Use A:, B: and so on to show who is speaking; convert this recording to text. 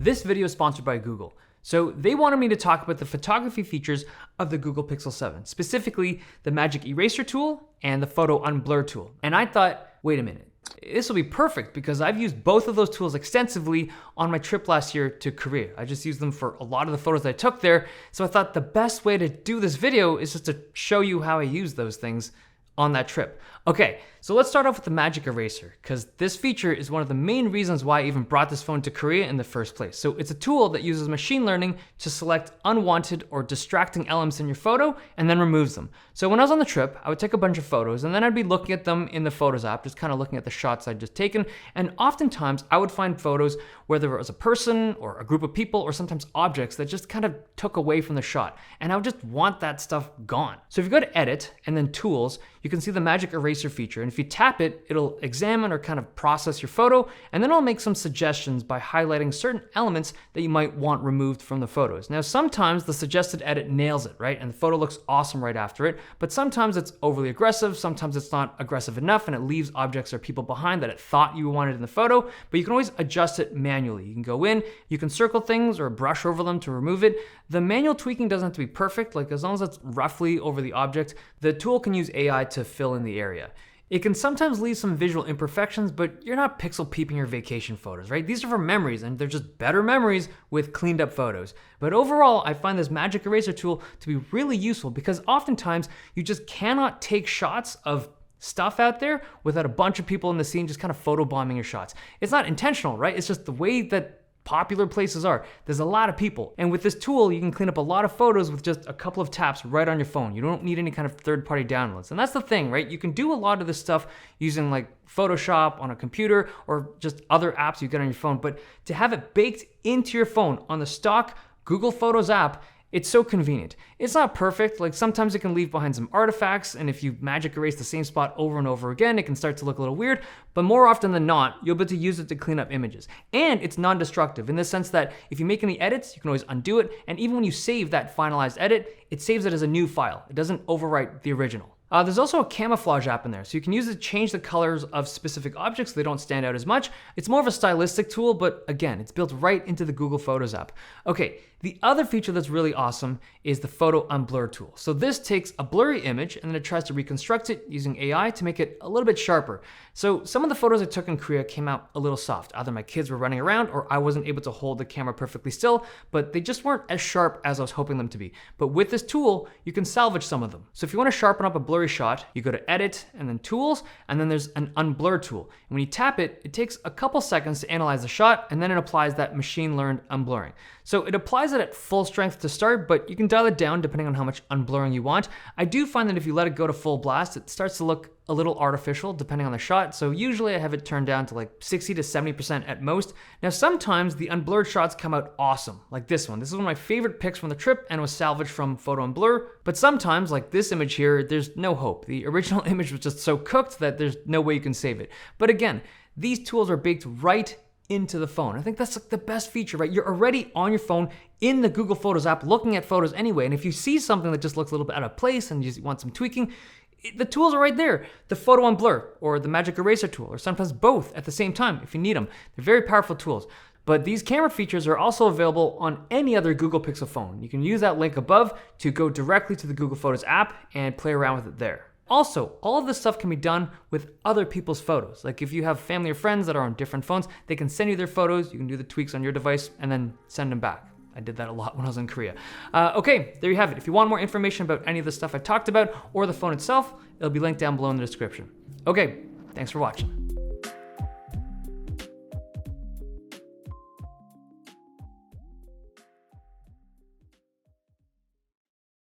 A: This video is sponsored by Google. So they wanted me to talk about the photography features of the Google Pixel 7, specifically the Magic Eraser tool and the Photo Unblur tool. And I thought, wait a minute, this will be perfect because I've used both of those tools extensively on my trip last year to Korea. I just used them for a lot of the photos that I took there. So I thought the best way to do this video is just to show you how I use those things on that trip. Okay, so let's start off with the Magic Eraser, because this feature is one of the main reasons why I even brought this phone to Korea in the first place. So it's a tool that uses machine learning to select unwanted or distracting elements in your photo and then removes them. So when I was on the trip, I would take a bunch of photos and then I'd be looking at them in the Photos app, just kind of looking at the shots I'd just taken. And oftentimes I would find photos where there was a person or a group of people or sometimes objects that just kind of took away from the shot. And I would just want that stuff gone. So if you go to Edit and then Tools, you can see the Magic Eraser feature. And if you tap it, it'll examine or kind of process your photo, and then it'll make some suggestions by highlighting certain elements that you might want removed from the photos. Now, sometimes the suggested edit nails it, right? And the photo looks awesome right after it, but sometimes it's overly aggressive, sometimes it's not aggressive enough, and it leaves objects or people behind that it thought you wanted in the photo, but you can always adjust it manually. You can go in, you can circle things or brush over them to remove it. The manual tweaking doesn't have to be perfect, like as long as it's roughly over the object, the tool can use AI to fill in the area. It can sometimes leave some visual imperfections, but you're not pixel peeping your vacation photos, right? These are for memories, and they're just better memories with cleaned up photos. But overall, I find this Magic Eraser tool to be really useful because oftentimes you just cannot take shots of stuff out there without a bunch of people in the scene just kind of photobombing your shots. It's not intentional, right? It's just the way that popular places are. There's a lot of people. And with this tool, you can clean up a lot of photos with just a couple of taps right on your phone. You don't need any kind of third-party downloads. And that's the thing, right? You can do a lot of this stuff using like Photoshop on a computer or just other apps you get on your phone. But to have it baked into your phone on the stock Google Photos app, it's so convenient. It's not perfect, like sometimes it can leave behind some artifacts, and if you magic erase the same spot over and over again, it can start to look a little weird, but more often than not, you'll be able to use it to clean up images. And it's non-destructive in the sense that if you make any edits, you can always undo it, and even when you save that finalized edit, it saves it as a new file. It doesn't overwrite the original. There's also a camouflage app in there, so you can use it to change the colors of specific objects so they don't stand out as much. It's more of a stylistic tool, but again, it's built right into the Google Photos app. Okay, the other feature that's really awesome is the Photo Unblur tool. So this takes a blurry image and then it tries to reconstruct it using AI to make it a little bit sharper. So some of the photos I took in Korea came out a little soft. Either my kids were running around or I wasn't able to hold the camera perfectly still, but they just weren't as sharp as I was hoping them to be. But with this tool, you can salvage some of them. So if you want to sharpen up a blurry shot, you go to Edit and then Tools, and then there's an Unblur tool. And when you tap it, it takes a couple seconds to analyze the shot, and then it applies that machine-learned unblurring. So it applies it at full strength to start, but you can dial it down depending on how much unblurring you want. I do find that if you let it go to full blast, it starts to look a little artificial depending on the shot. So usually I have it turned down to like 60 to 70% at most. Now sometimes the unblurred shots come out awesome, like this one. This is one of my favorite pics from the trip and was salvaged from Photo Unblur. But sometimes, like this image here, there's no hope. The original image was just so cooked that there's no way you can save it. But again, these tools are baked right into the phone. I think that's like the best feature, right? You're already on your phone in the Google Photos app looking at photos anyway. And if you see something that just looks a little bit out of place and you just want some tweaking, the tools are right there. The Photo Unblur or the Magic Eraser tool, or sometimes both at the same time if you need them. They're very powerful tools. But these camera features are also available on any other Google Pixel phone. You can use that link above to go directly to the Google Photos app and play around with it there. Also, all of this stuff can be done with other people's photos. Like if you have family or friends that are on different phones, they can send you their photos, you can do the tweaks on your device, and then send them back. I did that a lot when I was in Korea. Okay, there you have it. If you want more information about any of the stuff I talked about or the phone itself, it'll be linked down below in the description. Okay, thanks for watching.